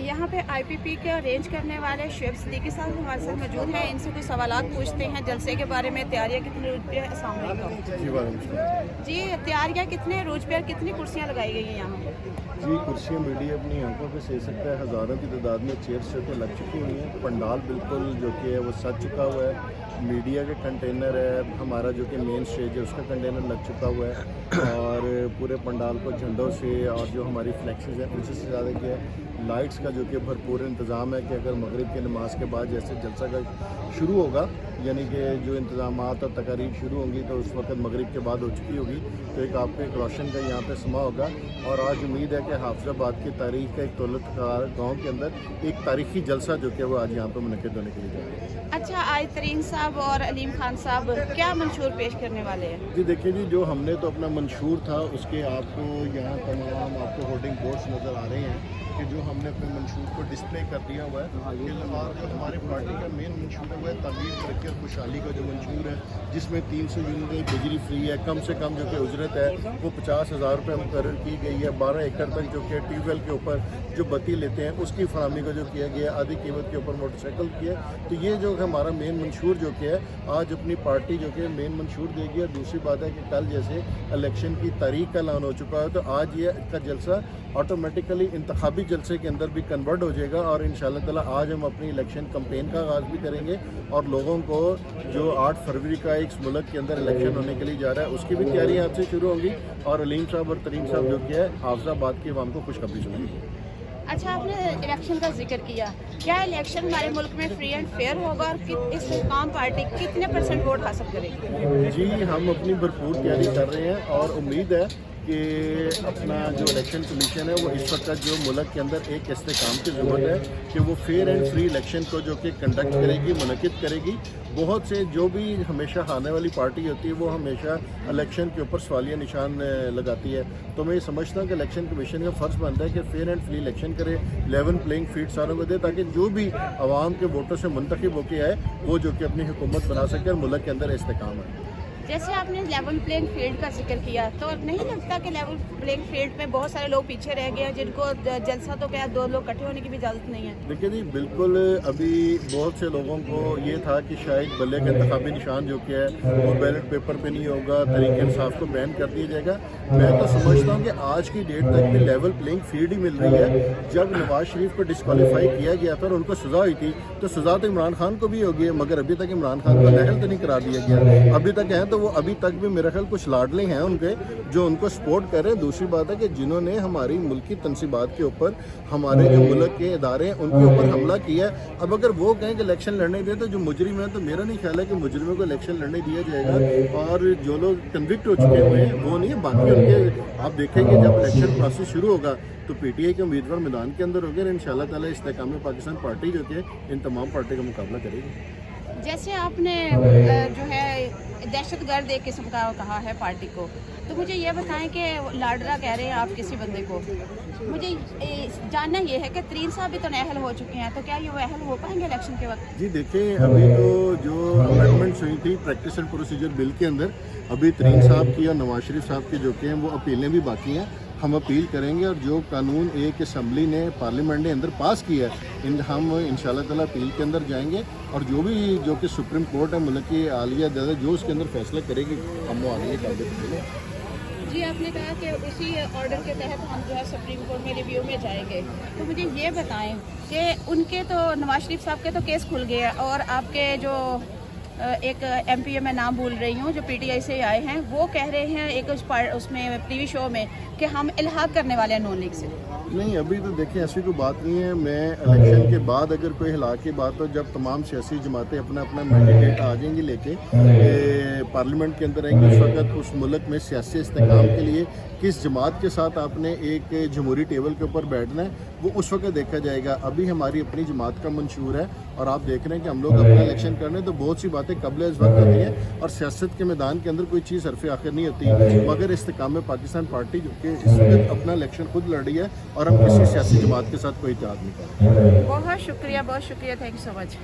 यहाँ पे आईपीपी का अरेंज करने वाले शुएब सिद्दीकी साहब हमारे साथ मौजूद हैं। इनसे कुछ सवालात पूछते हैं जलसे के बारे में। तैयारियाँ कितने रूज पे? अस्सलाम वालेकुम जी, तैयारियाँ कितने रूज पे और कितनी कुर्सियाँ लगाई गई हैं यहाँ? जी, कुर्सियाँ मीडिया अपनी आंखों पे से सकता है। हज़ारों की तादाद में चेयर्स जो लग चुकी हुई हैं। पंडाल बिल्कुल जो कि है वो सज चुका हुआ है। मीडिया के कंटेनर है, हमारा जो कि मेन स्टेज है उसका कंटेनर लग चुका हुआ है और पूरे पंडाल को झंडों से और जो हमारी फ्लैक्सेस हैं उनसे ज़्यादा किया है। लाइट्स का जो कि भरपूर इंतज़ाम है कि अगर मगरिब की नमाज के बाद जैसे जलसा का शुरू होगा, यानी कि जो इंतज़ामात और तकारीब शुरू होंगी तो उस वक्त मगरिब के बाद हो चुकी होगी, तो एक आपको एक रोशन का यहाँ पे समा होगा। और आज उम्मीद है कि हाफिजाबाद की तारीख का एक दौलतकार गाँव के अंदर एक तारीखी जलसा जो कि वो आज यहाँ पर मुनक़िद होने के लिए जा रहा है। अच्छा, आज तरीन साहब और अलीम खान साहब क्या मंशूर पेश करने वाले हैं? जी देखिए जी, जो हमने तो अपना मंशूर था उसके आपको यहाँ तमाम आपको होर्डिंग बोर्ड्स नज़र आ रहे हैं कि जो हमने अपने मंशूर को डिस्प्ले कर दिया हुआ है। और जो हमारे पार्टी का मेन मंशूर है वो है तामीर, तरक्की और खुशहाली का जो मंशूर है, जिसमें 300 यूनिट बिजली फ्री है। कम से कम जो कि उजरत है वो 50,000 रुपये मुकर्रर की गई है। 12 एकड़ तक जो कि ट्यूबवेल के ऊपर जो बत्ती लेते हैं उसकी फराहमी को जो किया गया, आधी कीमत के ऊपर मोटरसाइकिल किया। तो ये जो हमारा मेन मंशूर जो कि है आज अपनी पार्टी जो कि मेन मंशूर देगी। और दूसरी बात है कि कल जैसे इलेक्शन की तारीख का ऐलान हो चुका है तो आज ये का जलसा ऑटोमेटिकली इंतखाबी जलसे के अंदर भी कन्वर्ट हो जाएगा। और इंशाल्लाह ताला आज हम अपनी इलेक्शन कैंपेन का आगाज़ भी करेंगे और लोगों को जो 8 फरवरी का एक मुल्क के अंदर इलेक्शन होने के लिए जा रहा है उसकी भी तैयारियाँ आज से शुरू होंगी। और अलीम साहब और तरीन साहब जो कि है हाफिजाबाद की आवाम को खुशखबरी सुनाएंगे। अच्छा, आपने इलेक्शन का जिक्र किया, क्या इलेक्शन हमारे मुल्क में फ्री एंड फेयर होगा और इस काम पार्टी कितने % वोट हासिल करेगी? जी, हम अपनी भरपूर तैयारी कर रहे हैं और उम्मीद है कि अपना जो इलेक्शन कमीशन है वो इस वक्त जो मुल्क के अंदर एक इस्तेकाम की ज़रूरत है कि वो फेयर एंड फ्री इलेक्शन को जो कि कंडक्ट करेगी, मुनक़िद करेगी। बहुत से जो भी हमेशा आने वाली पार्टी होती है वो हमेशा इलेक्शन के ऊपर सवालिया निशान लगाती है। तो मैं ये समझता हूँ कि इलेक्शन कमीशन का फ़र्ज़ बनता है कि फेयर एंड फ्री इलेक्शन करे, लेवल प्लेइंग फील्ड सारों को दे, ताकि जो भी आवाम के वोटों से मुंतखब होकर आए वो जो कि अपनी हुकूमत बना सके और मुल्क के अंदर इस्तेकाम है। जैसे आपने लेवल प्लेइंग फील्ड का जिक्र किया, तो नहीं लगता कि लेवल प्लेइंग फील्ड में बहुत सारे लोग पीछे रह गए हैं जिनको जलसा तो क्या 2 लोग इकट्ठे होने की भी इजाज़त नहीं है? देखिए जी, बिल्कुल अभी बहुत से लोगों को ये था कि शायद बल्ले का इंतखाबी निशान जो कि है वो बैलेट पेपर पे नहीं होगा, तरीके इंसाफ को बैन कर दिया जाएगा। मैं तो समझता हूँ कि आज की डेट तक भी लेवल प्लेइंग फील्ड ही मिल रही है। जब नवाज शरीफ को डिस्क्वालीफाई किया गया था और उनको सज़ा हुई थी तो सज़ा तो इमरान खान को भी होगी, मगर अभी तक इमरान खान को नाअहल तो नहीं करा दिया गया। अभी तक हैं तो वो अभी तक भी मेरा ख्याल कुछ लाडले हैं उनके जो उनको सपोर्ट कर रहे हैं। दूसरी बात है कि जिन्होंने हमारी मुल्की तनसीबात के ऊपर, हमारे जो मुल्क के इदारे हैं उनके ऊपर हमला किया है, अब अगर वो कहें कि इलेक्शन लड़ने दें तो जो मुजरिम है, तो मेरा नहीं ख्याल है कि मुजरिमों को इलेक्शन लड़ने दिया जाएगा। और जो लोग कन्विक्ट हो चुके हुए हैं वो नहीं है, बाकी उनके आप देखेंगे जब इलेक्शन प्रोसेस शुरू होगा तो पीटीआई के उम्मीदवार मैदान के अंदर होंगे और इंशाल्लाह ताला इस्तेकाम पाकिस्तान पार्टी जो कि इन तमाम पार्टी का मुकाबला करेगी। जैसे आपने जो है दहशतगर्द एक किस्म का कहा है पार्टी को, तो मुझे ये बताएं कि लाडरा कह रहे हैं आप किसी बंदे को। मुझे जानना ये है कि तरीन साहब भी तो नाअहल हो चुके हैं, तो क्या ये वो अहल हो पाएंगे इलेक्शन के वक्त? जी देखिए, अभी तो जो अमेंडमेंट्स हुई थी प्रैक्टिस एंड प्रोसीजर बिल के अंदर, अभी तरीन साहब की और नवाज शरीफ साहब की जो कि हैं वो अपीलें भी बाकी हैं। हम अपील करेंगे और जो कानून एक असम्बली ने पार्लियामेंट ने अंदर पास किया है हम इंशाल्लाह ताला अपील के अंदर जाएंगे और जो भी जो कि सुप्रीम कोर्ट है मुल्क की आलिया अदालत जो उसके अंदर फैसला करेगी हम वो आगे करेंगे। जी, आपने कहा कि उसी ऑर्डर के तहत हम जो है सुप्रीम कोर्ट में रिव्यू में जाएंगे, तो मुझे ये बताएं कि उनके तो नवाज शरीफ साहब के तो केस खुल गए और आपके जो एक एमपी मैं नाम भूल रही हूँ जो पीटीआई से आए हैं, वो कह रहे हैं एक उसमें टीवी शो में कि हम इल्हाक करने वाले हैं नून लीग से। नहीं, अभी तो देखिए ऐसी कोई बात नहीं है। मैं इलेक्शन के बाद अगर कोई हिलाक की बात हो, जब तमाम सियासी जमातें अपना अपना मैंडेट आ जाएंगी लेके पार्लियामेंट के अंदर आएंगे, उस वक्त उस मुल्क में सियासी इस्तेकाम के लिए किस जमात के साथ आपने एक जमहूरी टेबल के ऊपर बैठना है वो उस वक्त देखा जाएगा। अभी हमारी अपनी जमात का मंशूर है और आप देख रहे हैं कि हम लोग अपना इलेक्शन कर रहे हैं, तो बहुत सी बातें कबल इस वक्त होती हैं और सियासत के मैदान के अंदर कोई चीज़ हरफ आखिर नहीं होती। मगर इस्तेकाम पाकिस्तान पार्टी जो कि इस वक्त अपना इलेक्शन खुद लड़ रही है और हम किसी सियासी जमात के साथ कोई इत्तेहाद नहीं कर रहे। बहुत शुक्रिया, थैंक यू सो मच।